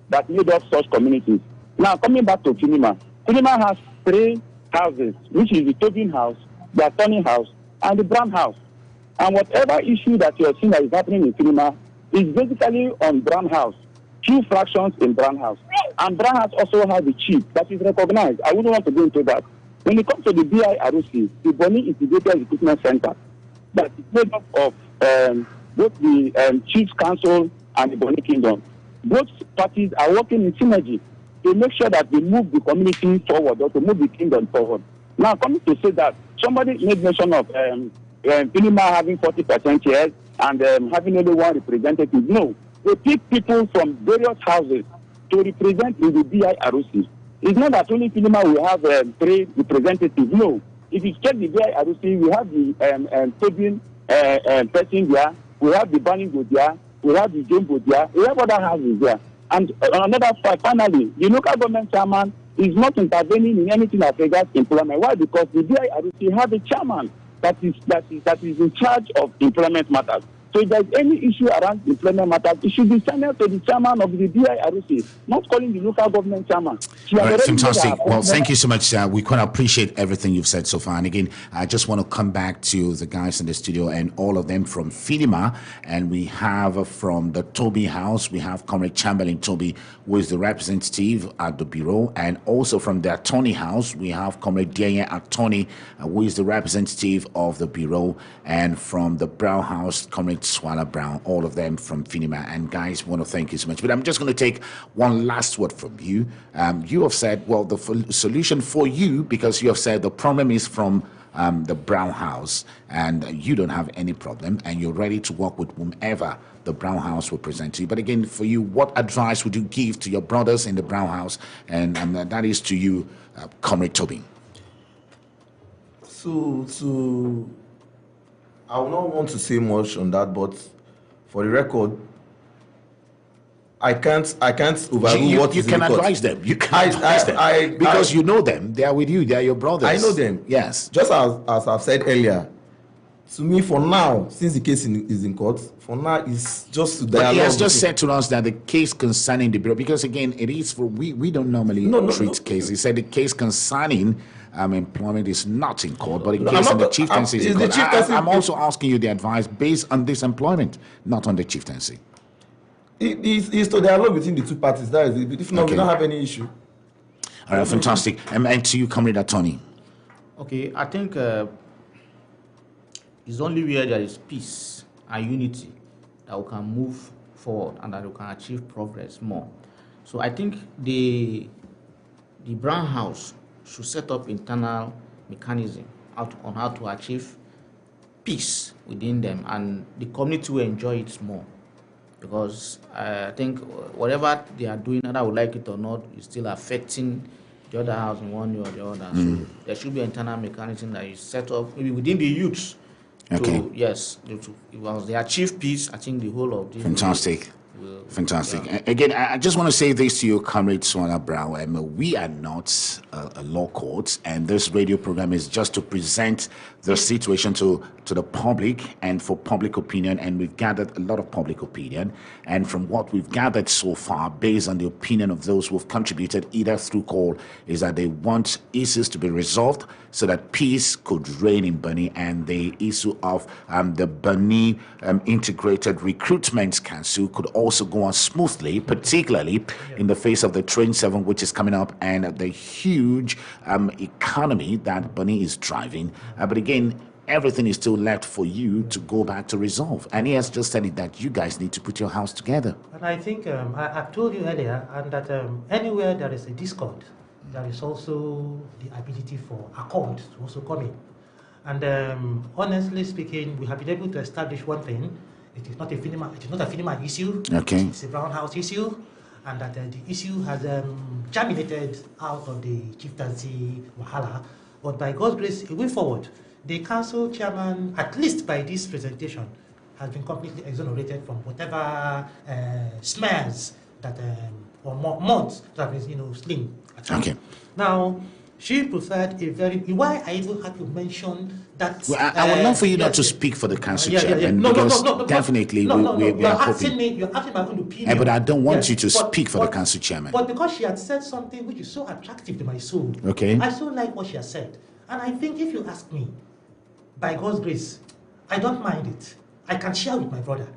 that made up such communities. Now, coming back to Finima, Finima has 3 houses, which is the Tobin House, the Attorney House, and the Brown House. And whatever issue that you are seeing that is happening in Finima is basically on Brown House, 2 fractions in Brown House. And Brown House also has the chief that is recognized. I wouldn't want to go into that. When it comes to the BIROC, the Bonny Integrated Recruitment Center, that is made up of both the Chiefs Council and the Bonny Kingdom. Both parties are working in synergy to make sure that they move the community forward or to move the kingdom forward. Now, coming to say that somebody made mention of Finima having 40% shares and having only 1 representative. No, they pick people from various houses to represent in the BIROC. It's not that only Finima will have 3 representatives. No, if you check the BIROC, we have the Tobin person there, we have the Banning there, we have the Jumbo there, we have other houses there. And another part, finally, the local government chairman is not intervening in anything that regards employment. Why? Because the BIROC has a chairman that is in charge of employment matters. So if there's any issue around employment matters, it should be sent to the chairman of the BIROC, not calling the local government chairman. All right, fantastic. Well, thank you so much. We quite appreciate everything you've said so far. And again, I just want to come back to the guys in the studio and all of them from Finima. And we have from the Toby House, we have Comrade Chamberlain Toby, who is the representative at the Bureau. And also from the Attorney House, we have Comrade Dieye Attorney, who is the representative of the Bureau. And from the Brown House, Comrade Swala Brown, all of them from Finima. And guys, want to thank you so much. But I'm just going to take one last word from you. You have said, well, the solution for you, because you have said the problem is from the Brown House, and you don't have any problem, and you're ready to work with whomever the Brown House will present to you. But again, for you, what advice would you give to your brothers in the Brown House? And that is to you, Comrade Toby. So I will not want to say much on that, but for the record, I can't overrule what you is can in the court. advise them. You can advise them because you know them. They are with you. They are your brothers. I know them. Yes. Just as I've said earlier, to me, for now, since the case is in court, for now it's just to dialogue. But he has just said to us that the case concerning the Bureau, because again, it is for we don't normally treat cases. He said the case concerning employment is not in court, but in case of the chieftaincy is in court. I'm also asking you the advice based on this employment, not on the chieftaincy. It's to dialogue between the 2 parties. That is it. If not, we don't have any issue. All right, fantastic. And to you, Comrade Attorney. Okay, I think it's only where there is peace and unity that we can move forward and that we can achieve progress more. So I think the Brown House should set up internal mechanism on how to achieve peace within them, and the community will enjoy it more. Because I think whatever they are doing, whether I would like it or not, is still affecting the other house in one way or the other. So there should be an internal mechanism that is set up maybe within the youths. Okay. Once they achieve peace, I think the whole of this. Fantastic. Fantastic. Yeah. Again, I just want to say this to you, Comrade Swala Brown. We are not a law court, and this radio program is just to present the situation to the public and for public opinion. And we've gathered a lot of public opinion. And from what we've gathered so far, based on the opinion of those who have contributed either through call, is that they want issues to be resolved so that peace could reign in Bonny, and the issue of the Bonny Integrated Recruitment Council could also go on smoothly, particularly in the face of the Train 7, which is coming up, and the huge economy that Bonny is driving. But again, everything is still left for you to go back to resolve. And he has just said it that you guys need to put your house together. And I think I've told you earlier, and that anywhere there is a discord, there is also the ability for accord to also come in. And honestly speaking, we have been able to establish one thing. It is not a FINIMA issue. Okay. It's a Brown House issue. And that the issue has germinated out of the chieftaincy wahala. But by God's grace, a way forward, the council chairman, at least by this presentation, has been completely exonerated from whatever smears that or mods that is, sling. Okay. Now, she preferred a very. Why I even had to mention that. Well, I would love for you not to speak for the council chairman, because definitely we are hoping. You're asking my own opinion. But I don't want you to speak for the council chairman. But because she had said something which is so attractive to my soul, okay, I so like what she has said. And I think if you ask me, by God's grace, I don't mind it. I can share with my brother.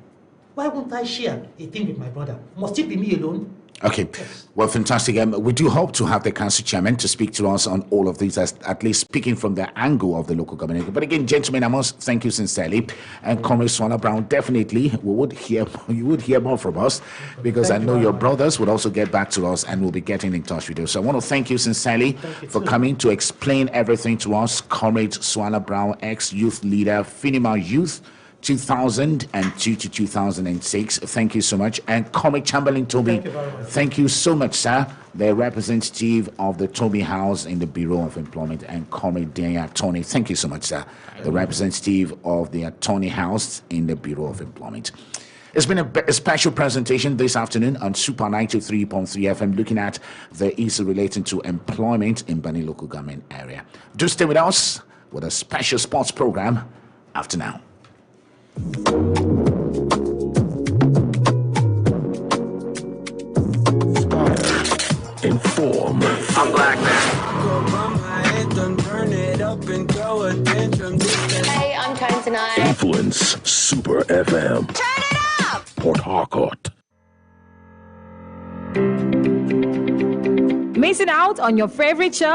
Why won't I share a thing with my brother? Must it be me alone? Okay, Yes. well, fantastic. We do hope to have the council chairman to speak to us on all of these, as at least speaking from the angle of the local government. But again, gentlemen, I must thank you sincerely. And Comrade Swallow Brown, definitely you would hear more from us, because I know your brothers would also get back to us and will be getting in touch with you. So I want to thank you sincerely for coming to explain everything to us. Comrade Swallow Brown, ex-youth leader, FINIMA Youth, 2002 to 2006. Thank you so much. And Comrade Chamberlain Toby, thank you so much, sir. The representative of the Toby House in the Bureau of Employment. And Comrade Daniel Attorney, thank you so much, sir. The representative of the Attorney House in the Bureau of Employment. It's been a special presentation this afternoon on Super 93.3 FM, looking at the issue relating to employment in Bani local government area. Do stay with us with a special sports program after now. Inform. I'm black man. Hey, I'm Tone tonight. Influence Super FM. Turn it up! Port Harcourt. Missing out on your favorite show?